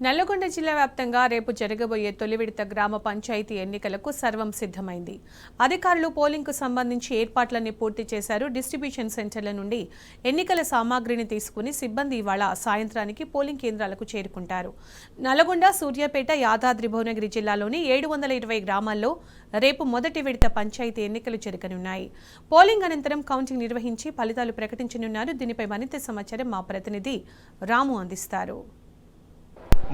నల్లగొండ జిల్లా వ్యాప్తంగా రేపు జరగబోయే తొలి విడత గ్రామ పంచాయతీ ఎన్నికలకు సర్వం సిద్ధమైంది. అధికారులు పోలింగ్కు సంబంధించి ఏర్పాట్లన్నీ పూర్తి చేశారు. డిస్ట్రిబ్యూషన్ సెంటర్ల నుండి ఎన్నికల సామాగ్రిని తీసుకుని సిబ్బంది ఇవాళ సాయంత్రానికి పోలింగ్ కేంద్రాలకు చేరుకుంటారు. నల్లగొండ, సూర్యాపేట, యాదాద్రి భువనగిరి జిల్లాలోని 720 గ్రామాల్లో రేపు మొదటి విడత పంచాయతీ ఎన్నికలు జరగనున్నాయి. పోలింగ్ అనంతరం కౌంటింగ్ నిర్వహించి ఫలితాలు ప్రకటించనున్నారు. దీనిపై మరింత సమాచారం మా ప్రతినిధి రాము అందిస్తారు.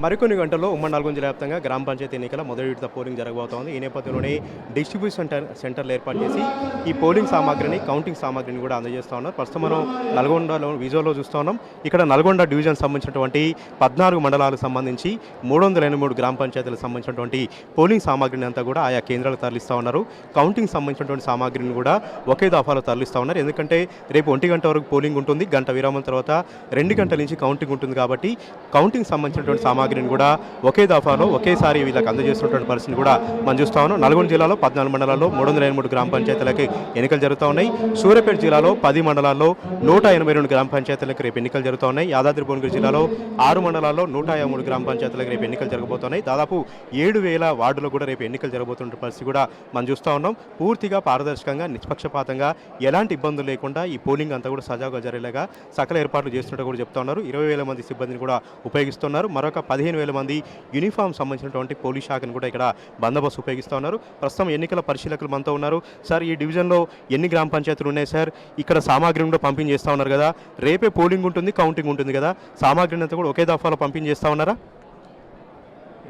మరికొన్ని గంటల్లో ఉమ్మడి నల్గొండ జిల్లా వ్యాప్తంగా గ్రామ పంచాయతీ ఎన్నికల మొదటి విడత పోలింగ్ జరగబోతోంది. ఈ నేపథ్యంలోనే డిస్ట్రిబ్యూషన్ సెంటర్లు ఏర్పాటు చేసి ఈ పోలింగ్ సామాగ్రిని, కౌంటింగ్ సామాగ్రిని కూడా అందజేస్తూ ఉన్నారు. ప్రస్తుతం మనం నల్గొండలో విజువల్లో చూస్తూ ఉన్నాం. ఇక్కడ నల్గొండ డివిజన్ సంబంధించినటువంటి 14 మండలాలకు సంబంధించి 383 గ్రామ పంచాయతీలకు సంబంధించినటువంటి పోలింగ్ సామాగ్రిని అంతా కూడా ఆయా కేంద్రాలకు తరలిస్తూ ఉన్నారు. కౌంటింగ్ సంబంధించినటువంటి సామాగ్రిని కూడా ఒకే దఫాలో తరలిస్తూ ఉన్నారు. ఎందుకంటే రేపు 1 గంట వరకు పోలింగ్ ఉంటుంది. గంట విరామం తర్వాత 2 గంటల నుంచి కౌంటింగ్ ఉంటుంది. కాబట్టి కౌంటింగ్ సంబంధించినటువంటి సామాగ్రిని కూడా ఒకే దఫాలో ఒకేసారి వీళ్ళకి అందజేస్తున్నటువంటి పరిస్థితిని కూడా మనం చూస్తా ఉన్నాం. నల్గొండ జిల్లాలో 14 మండలాల్లో 383 గ్రామ పంచాయతీలకి ఎన్నికలు జరుగుతూ ఉన్నాయి. సూర్యాపేట జిల్లాలో 10 మండలాల్లో 182 గ్రామ పంచాయతీలకు రేపు ఎన్నికలు జరుగుతూ ఉన్నాయి. యాదాద్రి భువనగిరి జిల్లాలో 6 మండలాల్లో 153 గ్రామ పంచాయతీలకు రేపు ఎన్నికలు జరగబోతున్నాయి. దాదాపు 7000 వార్డులు కూడా రేపు ఎన్నికలు జరగబోతున్న పరిస్థితి కూడా మనం చూస్తూ ఉన్నాం. పూర్తిగా పారదర్శకంగా, నిష్పక్షపాతంగా, ఎలాంటి ఇబ్బందులు లేకుండా ఈ పోలింగ్ అంతా కూడా సజావుగా జరిగేలాగా సకల ఏర్పాట్లు చేస్తున్నట్టు కూడా చెప్తా ఉన్నారు. 20,000 మంది సిబ్బందిని కూడా ఉపయోగిస్తున్నారు. మరొక 15,000 మంది యూనిఫామ్ సంబంధించినటువంటి పోలీస్ శాఖను కూడా ఇక్కడ బందోబస్తు ఉపయోగిస్తూ ఉన్నారు. ప్రస్తుతం ఎన్నికల పరిశీలకులు మనతో ఉన్నారు. సార్, ఈ డివిజన్లో ఎన్ని గ్రామ పంచాయతీలు ఉన్నాయి సార్? ఇక్కడ సామాగ్రిని కూడా పంపిణీ చేస్తూ ఉన్నారు కదా, రేపే పోలింగ్ ఉంటుంది, కౌంటింగ్ ఉంటుంది కదా, సామాగ్రిని అంతా కూడా ఒకే దఫాలో పంపిణీ చేస్తూ ఉన్నారా?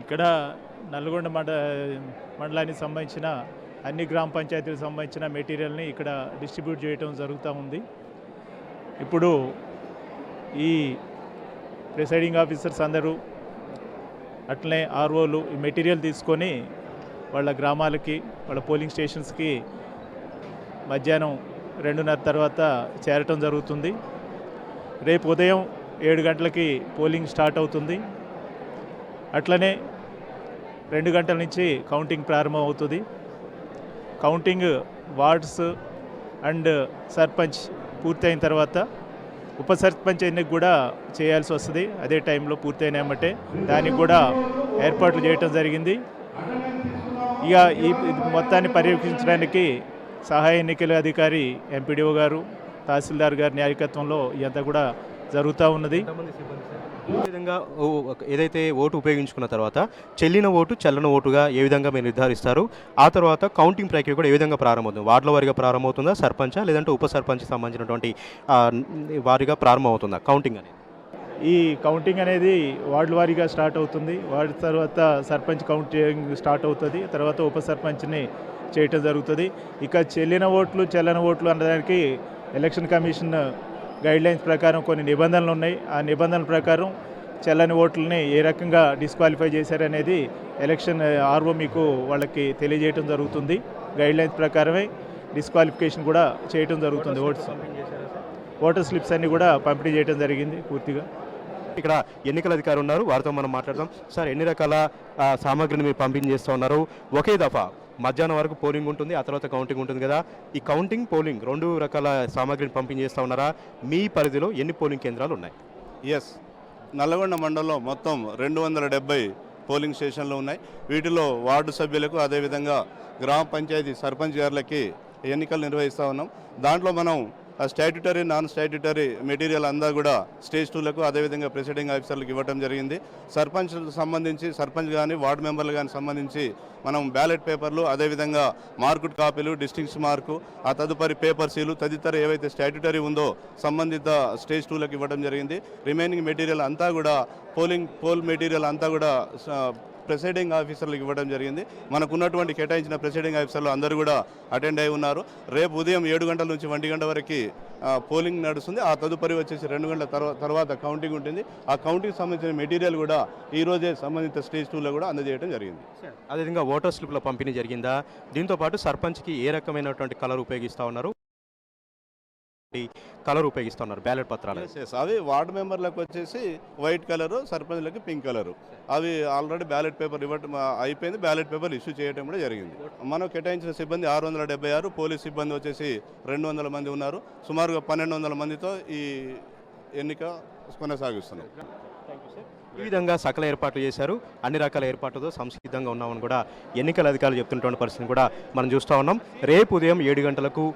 ఇక్కడ నల్గొండ మండలానికి సంబంధించిన అన్ని గ్రామ పంచాయతీలకు సంబంధించిన మెటీరియల్ని ఇక్కడ డిస్ట్రిబ్యూట్ చేయడం జరుగుతూ ఉంది. ఇప్పుడు ఈ ప్రిసైడింగ్ ఆఫీసర్స్ అందరూ అట్లనే ఆర్ఓలు ఈ మెటీరియల్ తీసుకొని వాళ్ళ గ్రామాలకి, వాళ్ళ పోలింగ్ స్టేషన్స్కి మధ్యాహ్నం 2:30 తర్వాత చేరటం జరుగుతుంది. రేపు ఉదయం 7 గంటలకి పోలింగ్ స్టార్ట్ అవుతుంది. అట్లనే 2 గంటల నుంచి కౌంటింగ్ ప్రారంభం అవుతుంది. కౌంటింగ్ వార్డ్స్ అండ్ సర్పంచ్ పూర్తయిన తర్వాత ఉప సర్పంచ్ ఎన్నిక కూడా చేయాల్సి వస్తుంది. అదే టైంలో పూర్తయినామంటే దానికి కూడా ఏర్పాట్లు చేయటం జరిగింది. ఇక ఈ మొత్తాన్ని పర్యవేక్షించడానికి సహాయ ఎన్నికల అధికారి ఎంపీడీఓ గారు, తహసీల్దార్ గారి నాయకత్వంలో ఇదంతా కూడా జరుగుతూ ఉన్నది. ఏ విధంగా ఏదైతే ఓటు ఉపయోగించుకున్న తర్వాత చెల్లిన ఓటు చెల్లని ఓటుగా ఏ విధంగా మీరు నిర్ధారిస్తారు? ఆ తర్వాత కౌంటింగ్ ప్రక్రియ కూడా ఏ విధంగా ప్రారంభమవుతుంది? వార్డుల వారిగా ప్రారంభమవుతుందా, సర్పంచా, లేదంటే ఉప సర్పంచ్కి సంబంధించినటువంటి వారిగా ప్రారంభమవుతుందా కౌంటింగ్ అనేది? ఈ కౌంటింగ్ అనేది వార్డుల వారీగా స్టార్ట్ అవుతుంది. వార్డు తర్వాత సర్పంచ్ కౌంటింగ్ స్టార్ట్ అవుతుంది. తర్వాత ఉప సర్పంచ్ని చేయటం జరుగుతుంది. ఇక చెల్లిన ఓట్లు చెల్లని ఓట్లు అన్నదానికి ఎలక్షన్ కమిషన్ గైడ్లైన్స్ ప్రకారం కొన్ని నిబంధనలు ఉన్నాయి. ఆ నిబంధనల ప్రకారం చెల్లని ఓట్లని ఏ రకంగా డిస్క్వాలిఫై చేశారనేది ఎలక్షన్ ఆర్ఓ మీకు వాళ్ళకి తెలియజేయడం జరుగుతుంది. గైడ్లైన్స్ ప్రకారమే డిస్క్వాలిఫికేషన్ కూడా చేయడం జరుగుతుంది. ఓటర్ స్లిప్స్ అన్నీ కూడా పంపిణీ చేయడం జరిగింది పూర్తిగా. ఇక్కడ ఎన్నికల అధికారి ఉన్నారు, వారితో మనం మాట్లాడదాం. సార్, ఎన్ని రకాల సామాగ్రిని మీరు పంపిణీ చేస్తూ ఉన్నారు? ఒకే దఫా మధ్యాహ్నం వరకు పోలింగ్ ఉంటుంది, ఆ తర్వాత కౌంటింగ్ ఉంటుంది కదా, ఈ కౌంటింగ్, పోలింగ్ 2 రకాల సామాగ్రిని పంపిణీ చేస్తూ ఉన్నారా? మీ పరిధిలో ఎన్ని పోలింగ్ కేంద్రాలు ఉన్నాయి? ఎస్, నల్లగొండ మండలంలో మొత్తం 270 పోలింగ్ స్టేషన్లు ఉన్నాయి. వీటిలో వార్డు సభ్యులకు, అదేవిధంగా గ్రామ పంచాయతీ సర్పంచ్ గారులకి ఎన్నికలు నిర్వహిస్తూ ఉన్నాం. దాంట్లో మనం స్టాట్యుటరీ, నాన్ స్టాట్యుటరీ మెటీరియల్ అంతా కూడా స్టేజ్ 2లకు, అదేవిధంగా ప్రిసైడింగ్ ఆఫీసర్లకు ఇవ్వడం జరిగింది. సర్పంచ్లకు సంబంధించి, సర్పంచ్ కానీ వార్డు మెంబర్లు కానీ సంబంధించి మనం బ్యాలెట్ పేపర్లు, అదేవిధంగా మార్కుడ్ కాపీలు, డిస్టింక్షన్ మార్కు, ఆ తదుపరి పేపర్ సీలు, తదితర ఏవైతే స్టాట్యుటరీ ఉందో సంబంధిత స్టేజ్ 2లకు ఇవ్వడం జరిగింది. రిమైనింగ్ మెటీరియల్ అంతా కూడా పోల్ మెటీరియల్ అంతా కూడా ప్రిసైడింగ్ ఆఫీసర్లకు ఇవ్వడం జరిగింది. మనకు ఉన్నటువంటి కేటాయించిన ప్రిసైడింగ్ ఆఫీసర్లు అందరూ కూడా అటెండ్ అయి ఉన్నారు. రేపు ఉదయం 7 గంటల నుంచి 1 గంట వరకు పోలింగ్ నడుస్తుంది. ఆ తదుపరి వచ్చేసి 2 గంటల తర్వాత కౌంటింగ్ ఉంటుంది. ఆ కౌంటింగ్ సంబంధించిన మెటీరియల్ కూడా ఈరోజే సంబంధిత స్టేజ్ 2లో కూడా అందజేయడం జరిగింది. అదేవిధంగా ఓటర్ స్లిప్ల పంపిణీ జరిగిందా? దీంతోపాటు సర్పంచ్కి ఏ రకమైనటువంటి కలర్ ఉపయోగిస్తూ ఉన్నారు? కలర్ ఉపయోగిస్తున్నారు బ్యాలెట్ పత్రాలు? అవి వార్డు మెంబర్లకు వచ్చేసి వైట్ కలరు, సర్పంచ్లకి పింక్ కలరు. అవి ఆల్రెడీ బ్యాలెట్ పేపర్ ఇవ్వడం అయిపోయింది. బ్యాలెట్ పేపర్ ఇష్యూ చేయడం కూడా జరిగింది. మనం కేటాయించిన సిబ్బంది 676, పోలీస్ సిబ్బంది వచ్చేసి 200 మంది ఉన్నారు. సుమారుగా 1200 మందితో ఈ ఎన్నిక కొనసాగిస్తున్నాం. Thank you sir. ఈ విధంగా సకల ఏర్పాట్లు చేశారు. అన్ని రకాల ఏర్పాట్లతో సంసిద్ధంగా ఉన్నామని కూడా ఎన్నికల అధికారులు చెప్తున్నటువంటి పరిస్థితిని కూడా మనం చూస్తూ ఉన్నాం. రేపు ఉదయం 7 గంటలకు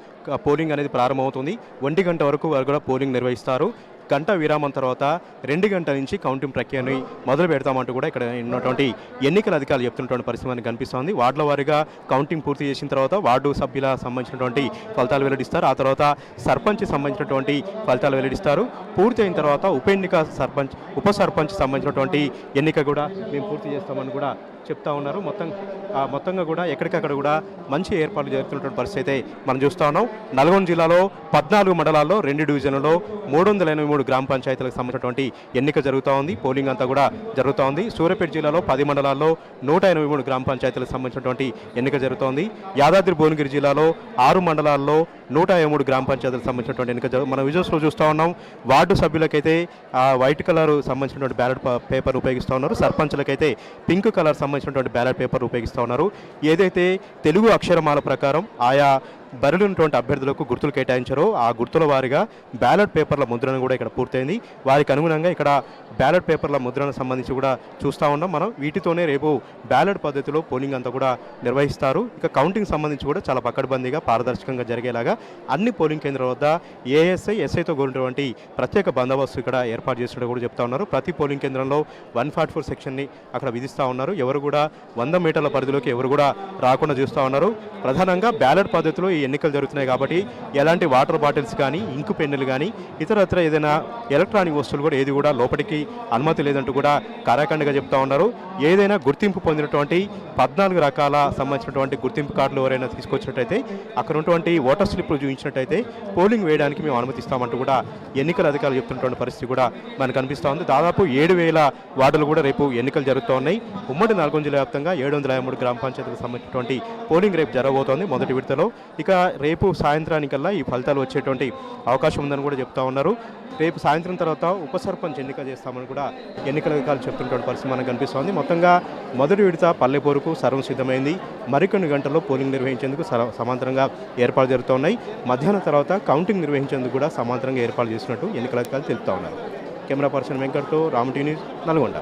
పోలింగ్ అనేది ప్రారంభమవుతుంది. 1 గంట వరకు వారు కూడా పోలింగ్ నిర్వహిస్తారు. గంట విరామం తర్వాత 2 గంటల నుంచి కౌంటింగ్ ప్రక్రియని మొదలు పెడతామంటూ కూడా ఇక్కడ ఉన్నటువంటి ఎన్నికల అధికారులు చెప్తున్నటువంటి పరిస్థితి మనకు కనిపిస్తోంది. వార్డుల వారీగా కౌంటింగ్ పూర్తి చేసిన తర్వాత వార్డు సభ్యుల సంబంధించినటువంటి ఫలితాలు వెల్లడిస్తారు. ఆ తర్వాత సర్పంచ్ సంబంధించినటువంటి ఫలితాలు వెల్లడిస్తారు. పూర్తి అయిన తర్వాత ఉప సర్పంచ్ సంబంధించినటువంటి ఎన్నిక కూడా మేము పూర్తి చేస్తామని కూడా చెప్తా ఉన్నారు. మొత్తంగా కూడా ఎక్కడికక్కడ కూడా మంచి ఏర్పాట్లు జరుగుతున్నటువంటి పరిస్థితి అయితే మనం చూస్తూ ఉన్నాం. నల్గొండ జిల్లాలో 14 మండలాల్లో 2 డివిజన్లలో 383 గ్రామ పంచాయతీలకు సంబంధించినటువంటి ఎన్నిక జరుగుతూ ఉంది. పోలింగ్ అంతా కూడా జరుగుతూ ఉంది. సూర్యాపేట జిల్లాలో 10 మండలాల్లో 183 గ్రామ పంచాయతీలకు సంబంధించినటువంటి ఎన్నిక జరుగుతోంది. యాదాద్రి భువనగిరి జిల్లాలో 6 మండలాల్లో 153 గ్రామ పంచాయతీలకు సంబంధించినటువంటి ఎన్నిక మనం విజువల్స్లో చూస్తూ ఉన్నాం. వార్డు సభ్యులకైతే వైట్ కలర్ సంబంధించినటువంటి బ్యాలెట్ పేపర్ ఉపయోగిస్తూ ఉన్నారు. సర్పంచ్లకైతే పింక్ కలర్ సంబంధించినటువంటి బ్యాలెట్ పేపర్ ఉపయోగిస్తూ ఉన్నారు. ఏదైతే తెలుగు అక్షరమాల ప్రకారం ఆయా బరిలున్నటువంటి అభ్యర్థులకు గుర్తులు కేటాయించారో ఆ గుర్తుల వారీగా బ్యాలెట్ పేపర్ల ముద్రణ కూడా ఇక్కడ పూర్తయింది. వారికి అనుగుణంగా ఇక్కడ బ్యాలెట్ పేపర్ల ముద్రణ సంబంధించి కూడా చూస్తూ ఉన్నాం మనం. వీటితోనే రేపు బ్యాలెట్ పద్ధతిలో పోలింగ్ అంతా కూడా నిర్వహిస్తారు. ఇక కౌంటింగ్ సంబంధించి కూడా చాలా పకడ్బందీగా పారదర్శకంగా జరిగేలాగా అన్ని పోలింగ్ కేంద్రాల వద్ద ఏఎస్ఐ ఎస్ఐతో కూడినటువంటి ప్రత్యేక బందోబస్తు ఇక్కడ ఏర్పాటు చేసినట్టు కూడా చెప్తా ఉన్నారు. ప్రతి పోలింగ్ కేంద్రంలో 144 సెక్షన్ని అక్కడ విధిస్తూ ఉన్నారు. ఎవరు కూడా 100 మీటర్ల పరిధిలోకి ఎవరు కూడా రాకుండా చూస్తూ ఉన్నారు. ప్రధానంగా బ్యాలెట్ పద్ధతిలో ఈ ఎన్నికలు జరుగుతున్నాయి కాబట్టి ఎలాంటి వాటర్ బాటిల్స్ కానీ ఇంకు పెన్నులు కానీ ఇతరత్ర ఏదైనా ఎలక్ట్రానిక్ వస్తువులు కూడా ఏది కూడా లోపలికి అనుమతి లేదంటూ కూడా కారాఖండిగా చెప్తా ఉన్నారు. ఏదైనా గుర్తింపు పొందినటువంటి 14 రకాల సంబంధించినటువంటి గుర్తింపు కార్డులు ఎవరైనా తీసుకొచ్చినట్టయితే అక్కడ ఉన్నటువంటి ఓటర్ స్లిప్లు చూపించినట్టయితే పోలింగ్ వేయడానికి మేము అనుమతిస్తామంటూ కూడా ఎన్నికల అధికారులు చెప్తున్నటువంటి పరిస్థితి కూడా మనకు కనిపిస్తూ ఉంది. దాదాపు 7,000 వార్డులు కూడా రేపు ఎన్నికలు జరుగుతూ ఉన్నాయి. ఉమ్మడి నల్గొండ జిల్లా వ్యాప్తంగా 753 గ్రామ పంచాయతీలకు సంబంధించినటువంటి పోలింగ్ రేపు జరగబోతోంది మొదటి విడతలో. ఇక రేపు సాయంత్రానికల్లా ఈ ఫలితాలు వచ్చేటువంటి అవకాశం ఉందని కూడా చెప్తా ఉన్నారు. రేపు సాయంత్రం తర్వాత ఉప సర్పంచ్ ఎన్నిక చేస్తామని కూడా ఎన్నికల అధికారులు చెప్తున్నటువంటి పరిస్థితి మనకు కనిపిస్తోంది. మొత్తంగా మొదటి విడత పల్లెపోరుకు సర్వం సిద్ధమైంది. మరికొన్ని గంటల్లో పోలింగ్ నిర్వహించేందుకు సమాంతరంగా ఏర్పాట్లు జరుగుతున్నాయి. మధ్యాహ్నం తర్వాత కౌంటింగ్ నిర్వహించేందుకు కూడా సమాంతరంగా ఏర్పాటు చేసినట్టు ఎన్నికల అధికారులు తెలుపుతా ఉన్నారు. కెమెరా పర్సన్ వెంకట్తో రామ్ టీవీ న్యూస్, నల్గొండ.